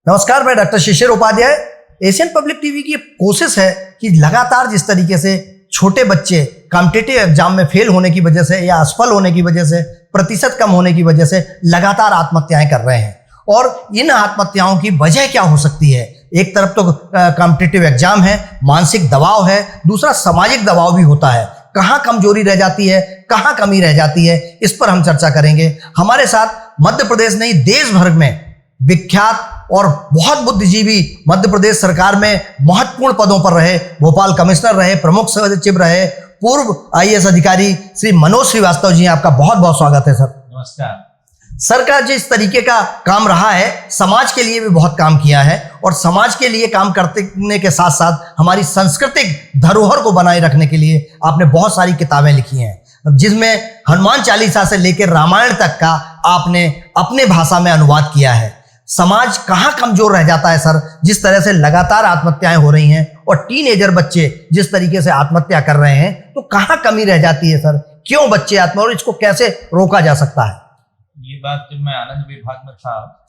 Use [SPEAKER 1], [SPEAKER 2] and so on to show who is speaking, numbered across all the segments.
[SPEAKER 1] नमस्कार, मैं डॉक्टर शिशिर Upadhyay. Asian public TV की कोशिश है कि लगातार जिस तरीके से छोटे बच्चे कॉम्पिटिटिव एग्जाम में फेल होने की वजह से या असफल होने की वजह से, प्रतिशत कम होने की वजह से लगातार आत्महत्याएं कर रहे हैं, और इन आत्महत्याओं की वजह क्या हो सकती है। एक तरफ तो कॉम्पिटिटिव एग्जाम है, मानसिक दबाव है, दूसरा सामाजिक दबाव भी होता है। कहाँ कमजोरी रह जाती है, कहाँ कमी रह जाती है, इस पर हम चर्चा करेंगे। हमारे साथ मध्य प्रदेश नहीं देश भर में विख्यात और बहुत बुद्धिजीवी, मध्य प्रदेश सरकार में महत्वपूर्ण पदों पर रहे, भोपाल कमिश्नर रहे, प्रमुख सचिव रहे, पूर्व आईएएस अधिकारी श्री मनोज श्रीवास्तव जी, आपका बहुत बहुत स्वागत है सर।
[SPEAKER 2] नमस्कार
[SPEAKER 1] सर का जिस तरीके का काम रहा है, समाज के लिए भी बहुत काम किया है, और समाज के लिए काम करने के साथ साथ हमारी सांस्कृतिक धरोहर को बनाए रखने के लिए आपने बहुत सारी किताबें लिखी हैं, जिसमें हनुमान चालीसा से लेकर रामायण तक का आपने अपने भाषा में अनुवाद किया है। समाज कहाँ कमजोर रह जाता है सर, जिस तरह से लगातार आत्महत्याएं हो रही हैं और टीनेजर बच्चे जिस तरीके से आत्महत्या कर रहे हैं, तो कहाँ कमी रह जाती है सर? क्यों बच्चे आत्महत्या, और इसको कैसे रोका जा सकता है?
[SPEAKER 2] ये बात जब मैं आनंद विभाग में था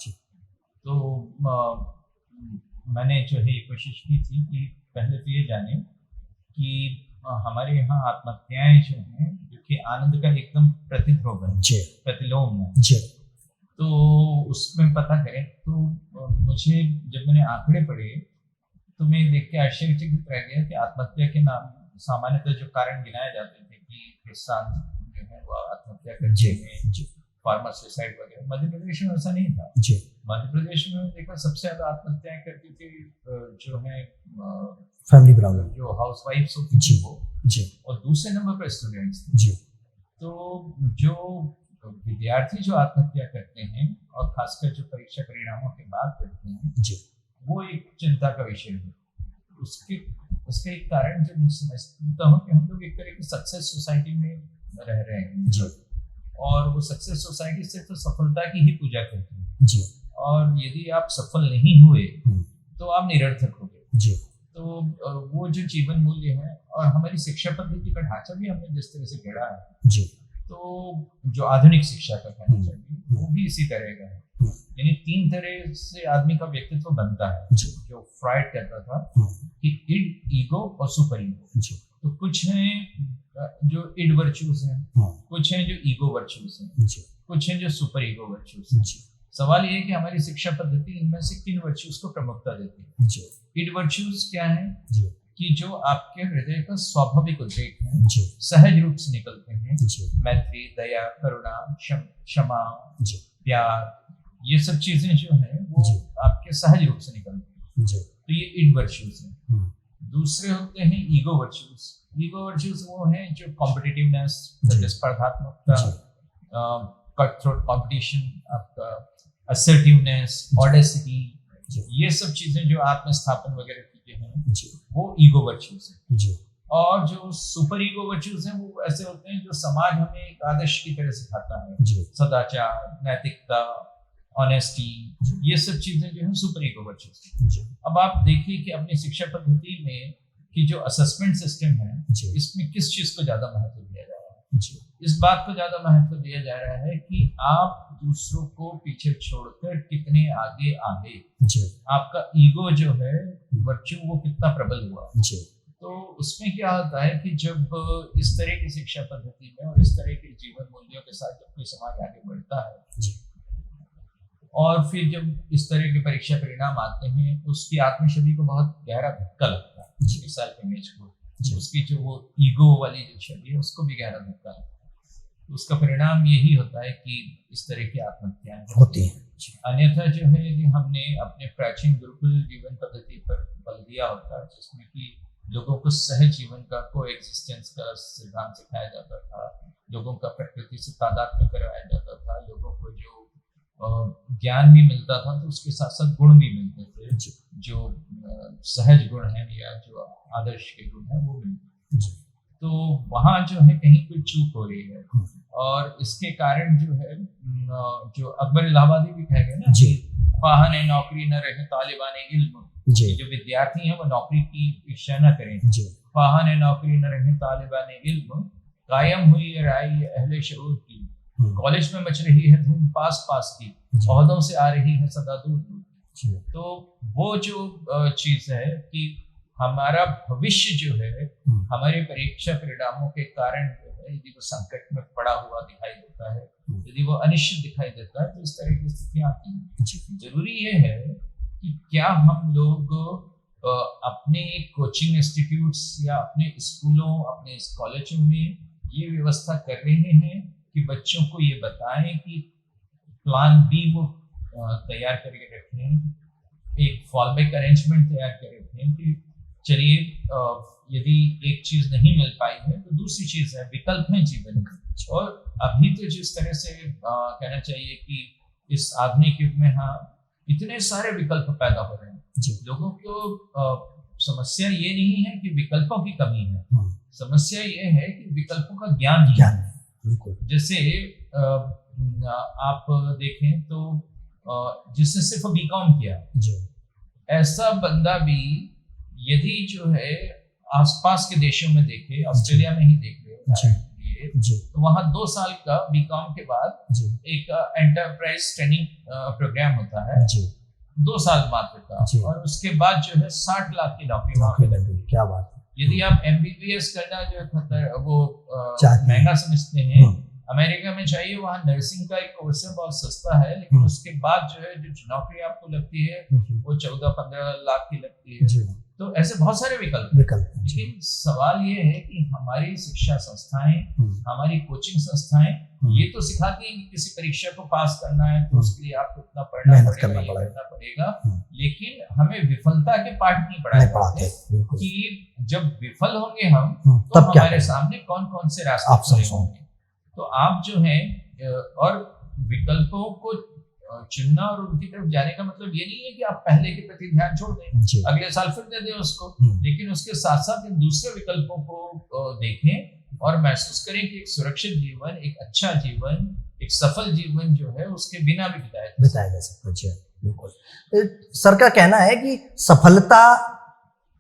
[SPEAKER 2] तो मैंने जो है कोशिश की थी कि पहले तो ये जाने कि हमारे यहाँ आत्महत्याएं जो हैं, जो कि आनंद का एकदम प्रतिध्रुव है, प्रतिलोम है, तो उसमें पता करें। तो मुझे जब मैंने आंकड़े पढ़े तो मैं देख के आश्चर्यचकित रह गया कि आत्महत्या के नाम सामान्यतः जो कारण गिनाए जाते थे कि किसान जो है वो आत्महत्या करते हैं, फार्मर सुसाइड वगैरह, मध्य प्रदेश में ऐसा नहीं था। मध्य प्रदेश में देखा सबसे ज्यादा आत्महत्याएं करती थी जो है
[SPEAKER 1] फैमिली प्रॉब्लम,
[SPEAKER 2] जो हाउस वाइफ्स होती थी वो, और दूसरे नंबर पर स्टूडेंट्स थे। तो जो विद्यार्थी जो आत्महत्या करते हैं और खासकर जो परीक्षा परिणामों के बाद करते हैं, वो एक चिंता का विषय है। उसके एक कारण जो मैं समझता हूँ कि हम लोग एक तरह की सक्सेस सोसाइटी में रह रहे हैं, और वो सक्सेस सोसाइटी से तो सफलता की ही पूजा करती है, और यदि आप सफल नहीं हुए तो आप निरर्थक हो गए। तो वो जो जीवन मूल्य है और हमारी शिक्षा पद्धति का ढांचा भी हमने जिस तरह से गढ़ा है, तो जो आधुनिक शिक्षा का कहना चाहिए वो भी इसी तरह का है। यानी 3 तरह से आदमी का व्यक्तित्व बनता है, जो फ्राइड कहता था कि इड, ईगो और सुपर ईगो। तो कुछ हैं जो इड वर्च्यूज हैं, कुछ हैं जो ईगो वर्च्यूज हैं, कुछ हैं जो सुपर ईगो वर्च्यूज हैं। सवाल ये है कि हमारी शिक्षा पद्धति इनमें से किन वर्च्यूज को प्रमुखता देती है। इड वर्च्यूज क्या है कि जो आपके हृदय का स्वाभाविक उद्रेक है, सहज रूप से निकलते हैं, मैत्री, दया, करुणा, क्षमा, प्यार, ये सब चीजें जो है वो आपके सहज रूप से निकलती हैं। तो ये इड वर्च्यूज हैं। दूसरे होते हैं ईगो वर्च्यूज। ईगो वर्च्यूज वो हैं जो कॉम्पिटिटिवनेस, स्पर्धात्मकता, कट थ्रोट कॉम्पिटिशन, आपका असर्टिवनेस, ऑडेसिटी, ये सब चीजें जो आत्मस्थापन वगैरह की हैं, वो ईगो वर्च्यूज हैं। और जो सुपर ईगो वर्च्यूज हैं वो ऐसे होते हैं जो समाज हमें एक आदर्श की तरह सिखाता है, सदाचार, नैतिकता, ऑनेस्टी, ये सब चीजें जो है सुपर ईगो वर्च्यूज। अब आप देखिए कि अपनी शिक्षा पद्धति में कि जो असेसमेंट सिस्टम है, इसमें किस चीज को ज्यादा महत्व दिया जा रहा है? इस बात को ज्यादा महत्व दिया जा रहा है कि आप दूसरों को पीछे छोड़कर कितने आगे आ गए, आपका ईगो जो है वर्च्यू वो कितना प्रबल हुआ। तो उसमें क्या होता है कि जब इस तरह की शिक्षा पद्धति में और इस तरह के जीवन मूल्यों के साथ जब कोई समाज आगे बढ़ता है, और फिर जब इस तरह के परीक्षा परिणाम आते हैं, उसकी आत्मछवि को बहुत गहरा धक्का लगता है। मिसाल के इमेज को, उसकी जो वो ईगो वाली जो छवि है उसको भी गहरा धक्का लगता है। उसका परिणाम यही होता है कि इस तरह की आत्महत्याएं होती हैं। अन्यथा जो है कि हमने अपने प्राचीन गुरुकुल जीवन पद्धति पर बल दिया होता है, जिसमें कि लोगों को सहज जीवन का कोएग्जिस्टेंस का सिद्धांत सिखाया जाता था, लोगों का प्रकृति से तादात्म्य करवाया जाता था, लोगों को जो ज्ञान भी मिलता था तो उसके साथ साथ गुण भी मिलते थे, जो सहज गुण है या जो आदर्श के गुण है वो मिलते थे। तो वहाँ जो है कहीं कोई चूक हो रही है, और इसके कारण जो है जो अकबर इलाहाबादी भी कह गए ना, फाहन नौकरी न रहे तालिबान इल्म, जो विद्यार्थी हैं वो नौकरी की इच्छा न करें। फाहन नौकरी न रहे तालिबान इल्म, कायम हुई राय अहले शऊर की, कॉलेज में मच रही है धूम पास पास की, ओहदों से आ रही है सदा दूर दूर। तो वो जो चीज है कि हमारा भविष्य जो है हमारे परीक्षा परिणामों के कारण जो है यदि वो संकट में पड़ा हुआ दिखाई देता है, यदि वो अनिश्चित दिखाई देता है, तो इस तरह की स्थितियां आती हैं। जरूरी ये है कि क्या हम लोग अपने कोचिंग इंस्टीट्यूट्स या अपने स्कूलों, अपने कॉलेजों में ये व्यवस्था कर रहे हैं कि बच्चों को ये बताएं कि प्लान बी वो तैयार करके रखें, एक फॉल बैक अरेंजमेंट तैयार कर रखें कि चलिए यदि एक चीज नहीं मिल पाई है तो दूसरी चीज है, विकल्प है जीवन में। और अभी तो जिस तरह से कहना चाहिए कि इस आधुनिक युग में इतने सारे विकल्प पैदा हो रहे हैं, लोगों को समस्या ये नहीं है कि विकल्पों की कमी है, समस्या ये है कि विकल्पों का ज्ञान नहीं है। जैसे आप देखें तो जिसने सिर्फ बीकॉम किया, ऐसा बंदा भी यदि जो है आसपास के देशों में देखे, ऑस्ट्रेलिया में ही देख ले तो वहाँ 2 साल का बीकॉम के बाद एक एंटरप्राइज ट्रेनिंग प्रोग्राम होता है, 2 साल मात्र का, और उसके बाद जो है 60 लाख की नौकरी वहाँ पे लगती है।
[SPEAKER 1] क्या बात है।
[SPEAKER 2] यदि आप MBBS करना जो है वो महंगा समझते हैं, अमेरिका में चाहिए, वहाँ नर्सिंग का एक कोर्स है, बहुत सस्ता है, लेकिन उसके बाद जो है जो नौकरी आपको लगती है वो 14-15 लाख की लगती है। तो ऐसे बहुत सारे विकल्प, लेकिन सवाल ये है कि हमारी शिक्षा संस्थाएं, हमारी कोचिंग संस्थाएं ये तो सिखाती हैं कि किसी परीक्षा को पास करना है तो उसके लिए आपको इतना करना पड़ेगा, लेकिन हमें विफलता के पाठ नहीं पढ़ाए जाते कि जब विफल होंगे हम तो हमारे सामने कौन कौन से रास्ते होंगे। तो आप जो है और विकल्पों को चुनना और उनकी तरफ जाने का मतलब ये नहीं है कि आप पहले के प्रति ध्यान छोड़ दें, अगले साल फिर दे दें उसको, लेकिन उसके साथ साथ इन दूसरे विकल्पों को देखें और महसूस करें कि एक सुरक्षित जीवन, एक अच्छा जीवन, एक सफल जीवन जो है उसके बिना भी बिताया जा सकता है।
[SPEAKER 1] बिल्कुल। सर का कहना है कि सफलता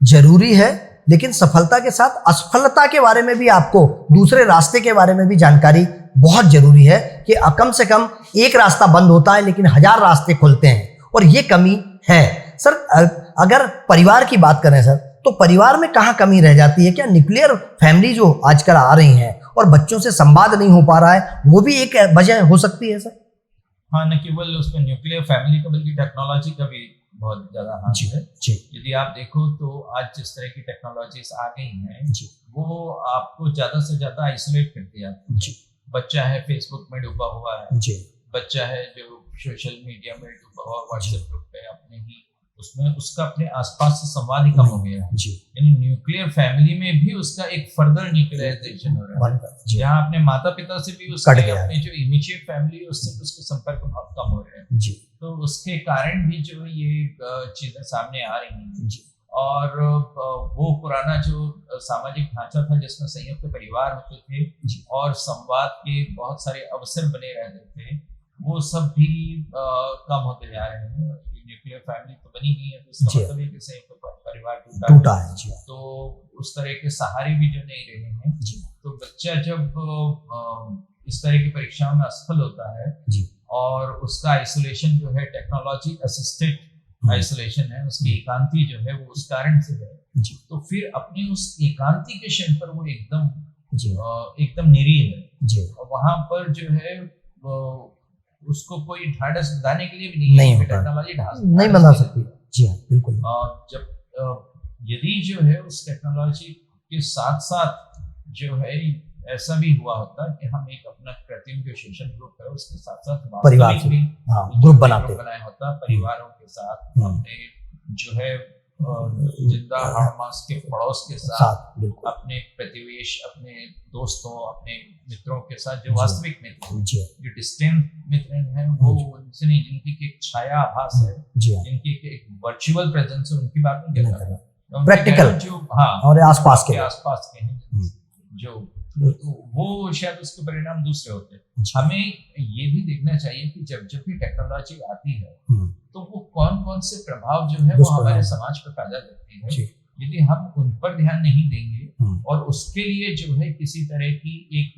[SPEAKER 1] जरूरी है, लेकिन सफलता के साथ असफलता के बारे में भी आपको, दूसरे रास्ते के बारे में भी जानकारी बहुत जरूरी है कि कम से कम एक रास्ता बंद होता है लेकिन 1000 रास्ते खुलते हैं, और ये कमी है। सर अगर परिवार की बात करें सर, तो परिवार में कहाँ कमी रह जाती है? क्या न्यूक्लियर फैमिली जो आजकल आ रही हैं और बच्चों से संवाद नहीं हो पा रहा है, वो भी एक वजह हो सकती है सर?
[SPEAKER 2] हाँ, न केवल उसमें न्यूक्लियर फैमिली का बल्कि टेक्नोलॉजी का भी बहुत ज्यादा हाथ है। यदि आप देखो तो आज जिस तरह की टेक्नोलॉजीज आ गई हैं वो आपको ज्यादा से ज्यादा आइसोलेट कर दिया। बच्चा है फेसबुक में डूबा हुआ है, बच्चा है जो सोशल मीडिया में डूबा हुआ, व्हाट्सएप ग्रुप पे अपने ही उसमें, उसका अपने आसपास से संवाद ही कम हो गया है। यानी न्यूक्लियर फैमिली में भी उसका एक फर्दर न्यूक्लियराइजेशन हो रहा है, जहाँ अपने माता पिता से भी उसके अपने जो इमीडिएट फैमिली है उससे उसके संपर्क बहुत कम हो रहे हैं। तो उसके कारण भी जो ये चीजें सामने आ रही हैं, और वो पुराना जो सामाजिक ढांचा था जिसमें संयुक्त परिवार होते थे और संवाद के बहुत सारे अवसर बने रहते थे, वो सब भी कम होते जा रहे हैं। न्यूक्लियर फैमिली तो बनी नहीं है, तो इसका मतलब है कि संयुक्त परिवार टूटा है, तो उस तरह के सहारे भी जो नहीं रहे हैं। तो बच्चा जब इस तरह की परीक्षाओं में असफल होता है और उसका आइसोलेशन जो है टेक्नोलॉजी असिस्टेड आइसोलेशन है, उसकी एकांती जो है वो उस कारण से है, तो फिर अपनी उस एकांती के क्षण पर वो एकदम निरीह है, और वहां पर जो है उसको कोई ढाढ़स बधाने के लिए भी नहीं है, टेक्नोलॉजी
[SPEAKER 1] नहीं बना सकती। जी हाँ, बिल्कुल।
[SPEAKER 2] जब यदि जो है उस टेक्नोलॉजी के साथ साथ जो है ऐसा भी हुआ होता कि हम एक अपना कृत्रिम जो सेशन ग्रुप है उसके साथ साथ
[SPEAKER 1] परिवार भी ग्रुप बनाया
[SPEAKER 2] होता, परिवारों के साथ अपने जो है जिंदा हाड़मास के पड़ोस के साथ अपने प्रतिवेश, अपने दोस्तों, अपने मित्रों के साथ जो वास्तविक मित्र, जो डिस्टेंट मित्र हैं, वो उनसे नहीं, जिनकी एक छाया आभास है, जिनकी एक वर्चुअल प्रेजेंस है, उनकी बात नहीं कर रहा,
[SPEAKER 1] प्रैक्टिकल
[SPEAKER 2] जो
[SPEAKER 1] और आसपास के
[SPEAKER 2] हैं जो, तो वो शायद उसके परिणाम दूसरे होते हैं। हमें ये भी देखना चाहिए कि जब जब भी टेक्नोलॉजी आती है तो वो कौन कौन से प्रभाव जो है वो हमारे समाज पर पैदा करती है। यदि हम उन पर ध्यान नहीं देंगे और उसके लिए जो है किसी तरह की एक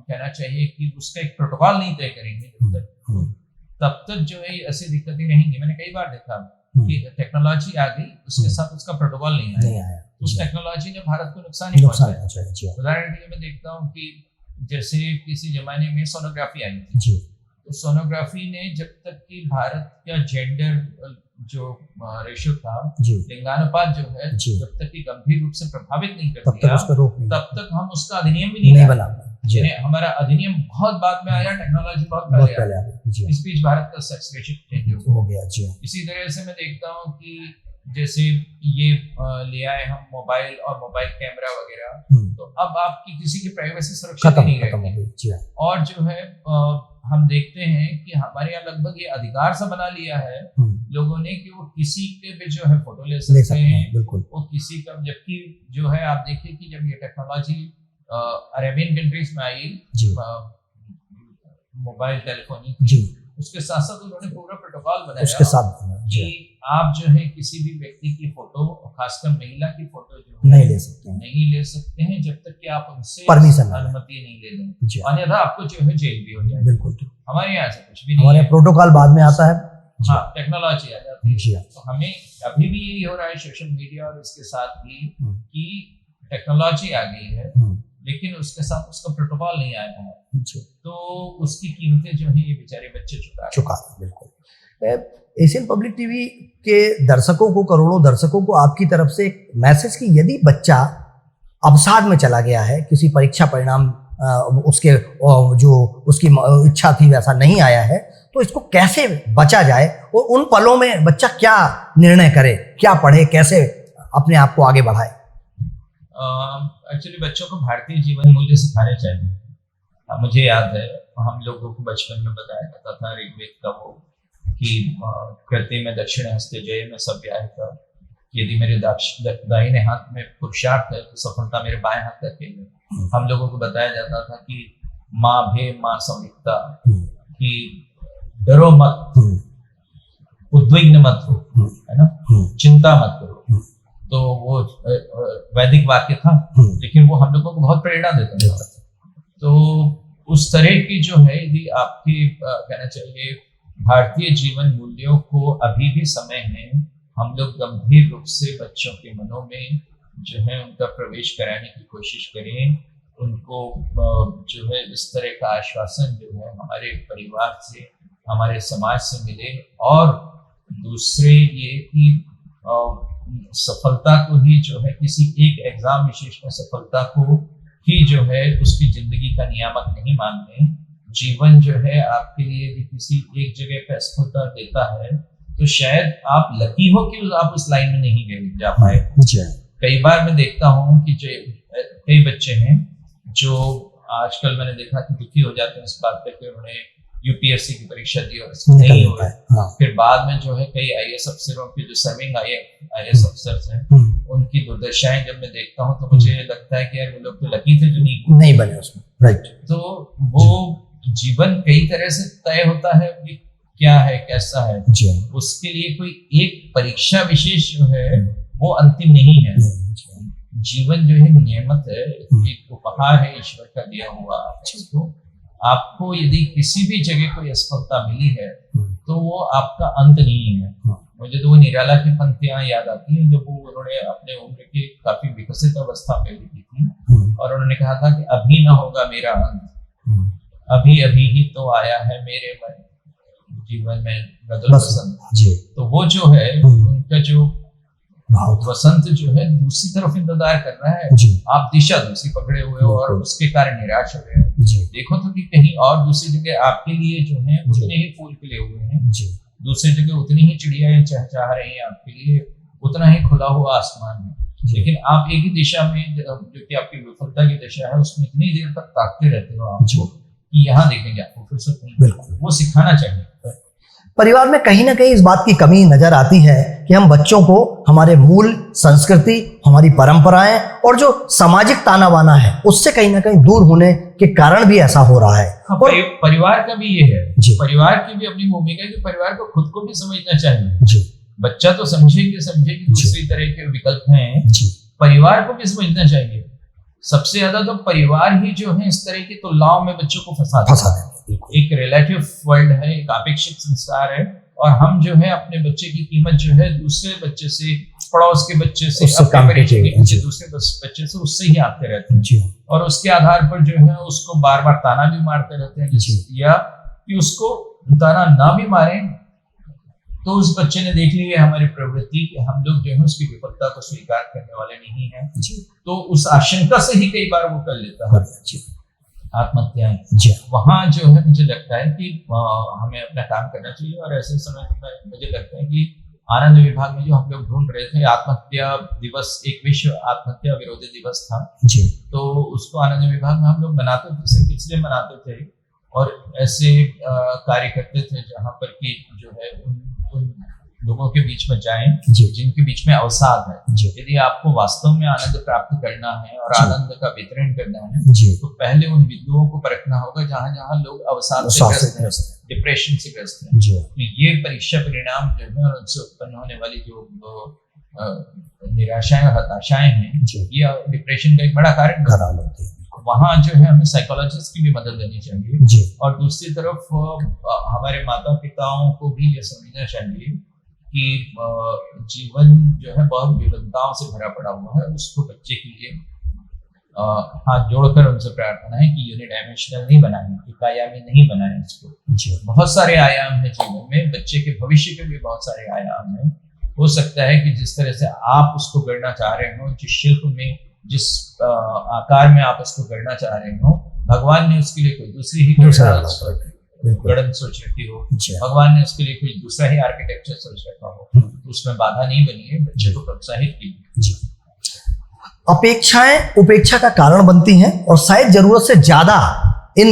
[SPEAKER 2] कहना चाहिए कि उसका एक प्रोटोकॉल नहीं तय करेंगे जब तक, तब तक जो है ऐसी दिक्कतें रहेंगी। मैंने कई बार देखा कि टेक्नोलॉजी आ गई, उसके साथ उसका प्रोटोकॉल नहीं आया। उस टेक्नोलॉजी ने भारत को नुकसान ही पहुंचाया। उदाहरण के लिए मैं देखता हूँ कि जैसे किसी जमाने में सोनोग्राफी आई थी, तो सोनोग्राफी ने जब तक कि भारत का जेंडर जो रेशियो था, लिंगानुपात जो है, जब तक कि गंभीर रूप से प्रभावित नहीं कर दिया, तब तक हम उसका अधिनियम भी नहीं बना पाए। हमारा अधिनियम बहुत बाद में आया, टेक्नोलॉजी बहुत पहले आया। इस बीच भारत का सेक्स रेशियो चेंज हो गया। इसी तरह से मैं देखता हूँ कि जैसे ये ले आए हम मोबाइल और मोबाइल कैमरा वगैरह, तो अब आपकी किसी की प्राइवेसी सुरक्षित नहीं रहेगी। और जो है हम देखते हैं कि हमारे यहाँ लगभग ये अधिकार सा बना लिया है लोगों ने कि वो किसी के भी जो है फोटो ले सकते हैं, वो किसी का। जबकि जो है आप देखिए कि जब ये टेक्नोलॉजी अरेबियन कंट्रीज में आई मोबाइल टेलीफोनी, उसके साथ साथ उन्होंने पूरा प्रोटोकॉल बनाया उसके साथ कि आप जो है किसी भी व्यक्ति की फोटो, खासकर महिला की फोटो जो नहीं ले सकते हैं जब तक कि आप उनसे परमिशन अनुमति नहीं ले लें, अन्यथा आपको जो है जेल भी हो जाएगी। बिल्कुल। हमारे यहाँ से कुछ भी नहीं, हमारे प्रोटोकॉल बाद में आता है, हाँ टेक्नोलॉजी आ जाती है। तो हमें अभी भी यही हो रहा है सोशल मीडिया और इसके साथ भी कि टेक्नोलॉजी आ गई है, लेकिन उसके साथ उसका प्रोटोकॉल नहीं आया है, तो उसकी कीमतें जो है ये बेचारे बच्चे चुका रहे।
[SPEAKER 1] बिल्कुल। एशियन पब्लिक टीवी के दर्शकों को, करोड़ों दर्शकों को आपकी तरफ से एक मैसेज कि यदि बच्चा अवसाद में चला गया है, किसी परीक्षा परिणाम उसके जो उसकी इच्छा थी वैसा नहीं आया है, तो इसको कैसे बचा जाए और उन पलों में बच्चा क्या निर्णय करे, क्या पढ़े, कैसे अपने आप को आगे बढ़ाए?
[SPEAKER 2] एक्चुअली बच्चों को भारतीय जीवन मूल्य सिखाने चाहिए। मुझे याद है हम लोगों को बचपन में बताया जाता था ऋग्वेद का वो कि कृत्य में दक्षिण हस्ते जय में सव्याहिता, यदि मेरे दाहिने हाथ में पुरुषार्थ है तो सफलता मेरे बाएं हाथ तक है। हम लोगों को बताया जाता था कि माँ भे माँ संविकता, कि डरो मत, उद्विग्न मत हो, है ना, चिंता मत करो। तो वो वैदिक वाक्य था, लेकिन वो हम लोगों को बहुत प्रेरणा देता था। तो उस तरह की जो है यदि आपकी कहना चाहिए भारतीय जीवन मूल्यों को अभी भी समय है, हम लोग गंभीर रूप से बच्चों के मनों में जो है उनका प्रवेश कराने की कोशिश करें। उनको जो है इस तरह का आश्वासन जो है हमारे परिवार से, हमारे समाज से मिले। और दूसरे ये कि सफलता को ही जो है किसी एक एग्जाम विशेष में सफलता को ही जो है उसकी जिंदगी का नियामक नहीं मानते। जीवन जो है आपके लिए यदि किसी एक जगह पे असफलता देता है तो शायद आप लकी हो कि आप उस लाइन में नहीं गए जा पाए। कई बार मैं देखता हूँ कि कई बच्चे हैं जो आजकल मैंने देखा कि दुखी हो जाते हैं इस बात पे कि उन्होंने यूपीएससी की परीक्षा दी और नहीं हुआ। फिर बाद में जो है कई आईएएस अफसरों की जो सर्विंग आईएएस अफसर्स हैं उनकी दुर्दशाएं जब मैं देखता हूँ तो मुझे लगता है कि यार वो लोग तो लकी थे जो नहीं बने उसमें। राइट। तो वो जीवन कई तरह से तय होता है कि क्या है कैसा है, उसके लिए कोई एक परीक्षा विशेष जो है वो अंतिम नहीं है। जीवन जो है नियमत है, एक उपहार है ईश्वर का दिया हुआ। आपको यदि किसी भी जगह कोई असफलता मिली है तो वो आपका अंत नहीं है। मुझे तो वो निराला की पंक्तियां याद आती हैं जब वो उन्होंने अपने उम्र की काफी विकसित अवस्था में लिखी थी और उन्होंने कहा था कि अभी न होगा मेरा अंत, अभी अभी ही तो आया है मेरे मन जीवन में बदल वसंत। तो वो जो है उनका जो वसंत जो है दूसरी तरफ इंतजार कर रहा है, आप दिशा दूसरी पकड़े हुए हो और उसके कारण निराश हो गए हो। देखो तो कि कहीं और दूसरी जगह आपके लिए जो है उतने ही फूल खिले हुए हैं, दूसरी जगह उतनी ही चिड़िया चहचहा रही हैं आपके लिए, उतना ही खुला हुआ आसमान है। लेकिन आप एक ही दिशा में जो कि आपकी विफलता की दिशा है उसमें इतनी देर तक ताकते रहते हो आपको कि यहाँ देखेंगे आपको फुर्सत नहीं। बिल्कुल, वो सिखाना चाहिए।
[SPEAKER 1] परिवार में कहीं ना कहीं इस बात की कमी नजर आती है कि हम बच्चों को हमारे मूल संस्कृति, हमारी परंपराएं और जो सामाजिक ताना बाना है उससे कहीं ना कहीं दूर होने के कारण भी ऐसा हो रहा है।
[SPEAKER 2] और परिवार का भी ये है, परिवार की भी अपनी भूमिका है कि परिवार को खुद को भी समझना चाहिए। बच्चा तो समझे कि दूसरी तरह के विकल्प हैं, परिवार को भी समझना चाहिए। सबसे ज्यादा तो परिवार ही जो है इस तरह की तुलनाओं में बच्चों को फंसा देता है।
[SPEAKER 1] बिल्कुल।
[SPEAKER 2] एक रिलेटिव वर्ल्ड है, एक अपेक्षित संसार है, और हम जो है अपने बच्चे की कीमत जो है दूसरे बच्चे से, पड़ोस के बच्चे से,
[SPEAKER 1] उससे
[SPEAKER 2] अपने परिचय के
[SPEAKER 1] जी।
[SPEAKER 2] दूसरे बच्चे से, उससे ही आते रहते हैं
[SPEAKER 1] जी।
[SPEAKER 2] और उसके आधार पर जो है उसको बार बार ताना भी मारते रहते हैं, या कि उसको ताना ना भी मारें तो उस बच्चे ने देख ली है हमारी प्रवृत्ति कि हम लोग जो है उसकी विफलता को स्वीकार करने वाले नहीं हैं, तो उस आशंका से ही कई बार वो कर लेता है आत्महत्याएं। वहाँ जो है मुझे लगता है कि हमें अपना काम करना चाहिए, और ऐसे समय में मुझे लगता है कि आनंद विभाग में जो हम लोग ढूंढ रहे थे आत्महत्या दिवस, एक विश्व आत्महत्या विरोधी दिवस था जी, तो उसको आनंद विभाग में हम लोग मनाते थे, सिर्फ इसलिए मनाते थे और ऐसे कार्य करते थे जहाँ पर कि जो है उन लोगों के बीच में जाएं जिनके बीच में अवसाद है। यदि आपको वास्तव में आनंद प्राप्त करना है और आनंद का वितरण करना है तो पहले उन बिंदुओं को परखना होगा जहाँ जहाँ लोग अवसाद से ग्रस्त हैं, डिप्रेशन से ग्रस्त हैं। तो ये परीक्षा परिणाम जो है और उनसे उत्पन्न होने वाली जो निराशाएं और हताशाएं हैं, ये डिप्रेशन का एक बड़ा कारण होती है। वहाँ जो है हमें साइकोलॉजिस्ट की भी मदद लेनी चाहिए, और दूसरी तरफ हमारे माता पिताओं को भी ये समझना चाहिए कि जीवन जो है बहुत विविधताओं से भरा पड़ा हुआ है। उसको बच्चे के लिए हाथ जोड़कर उनसे प्रार्थना है कि यूनिडायमेंशनल नहीं बनाएं, एकायामी नहीं बनाएं इसको। बहुत सारे आयाम हैं जीवन में, बच्चे के भविष्य के भी बहुत सारे आयाम हैं। हो सकता है कि जिस तरह से आप उसको गढ़ना चाह रहे हो, जिस शिल्प में, जिस आकार में आप उसको गढ़ना चाह रहे हो, भगवान ने उसके लिए कोई दूसरी ही गढ़न सोच रखी हो, भगवान ने उसके लिए कोई दूसरा ही आर्किटेक्चर सोच रखा हो, तो उसमें बाधा नहीं बनी है। बच्चे को प्रोत्साहित कीजिए।
[SPEAKER 1] अपेक्षाएं उपेक्षा का कारण बनती हैं और शायद जरूरत से ज्यादा इन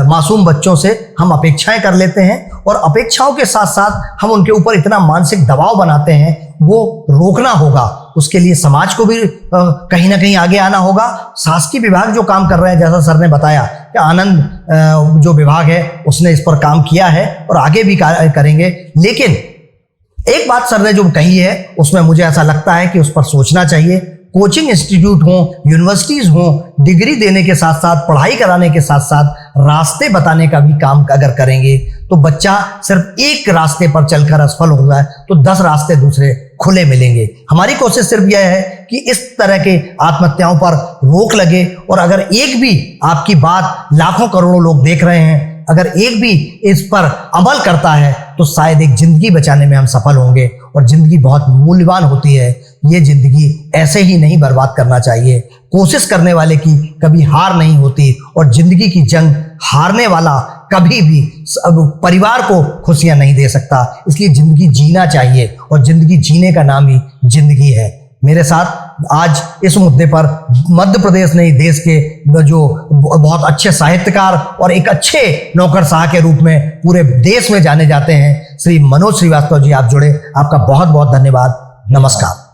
[SPEAKER 1] मासूम बच्चों से हम अपेक्षाएं कर लेते हैं, और अपेक्षाओं के साथ साथ हम उनके ऊपर इतना मानसिक दबाव बनाते हैं, वो रोकना होगा। उसके लिए समाज को भी कहीं ना कहीं आगे आना होगा। शासकीय विभाग जो काम कर रहे हैं, जैसा सर ने बताया कि आनंद जो विभाग है उसने इस पर काम किया है और आगे भी करेंगे। लेकिन एक बात सर ने जो कही है उसमें मुझे ऐसा लगता है कि उस पर सोचना चाहिए। कोचिंग इंस्टीट्यूट हो, यूनिवर्सिटीज हो, डिग्री देने के साथ साथ, पढ़ाई कराने के साथ साथ रास्ते बताने का भी काम अगर करेंगे तो बच्चा सिर्फ एक रास्ते पर चलकर असफल हो जाए तो 10 रास्ते दूसरे खुले मिलेंगे। हमारी कोशिश सिर्फ यह है कि इस तरह के आत्महत्याओं पर रोक लगे, और अगर एक भी आपकी बात लाखों करोड़ों लोग देख रहे हैं, अगर एक भी इस पर अमल करता है तो शायद एक जिंदगी बचाने में हम सफल होंगे। और जिंदगी बहुत मूल्यवान होती है, ये जिंदगी ऐसे ही नहीं बर्बाद करना चाहिए। कोशिश करने वाले की कभी हार नहीं होती, और जिंदगी की जंग हारने वाला कभी भी परिवार को खुशियां नहीं दे सकता। इसलिए जिंदगी जीना चाहिए, और जिंदगी जीने का नाम ही जिंदगी है। मेरे साथ आज इस मुद्दे पर मध्य प्रदेश नहीं, देश के जो बहुत अच्छे साहित्यकार और एक अच्छे नौकरशाह के रूप में पूरे देश में जाने जाते हैं, श्री मनोज श्रीवास्तव जी, आप जुड़े। आपका बहुत बहुत धन्यवाद। नमस्कार।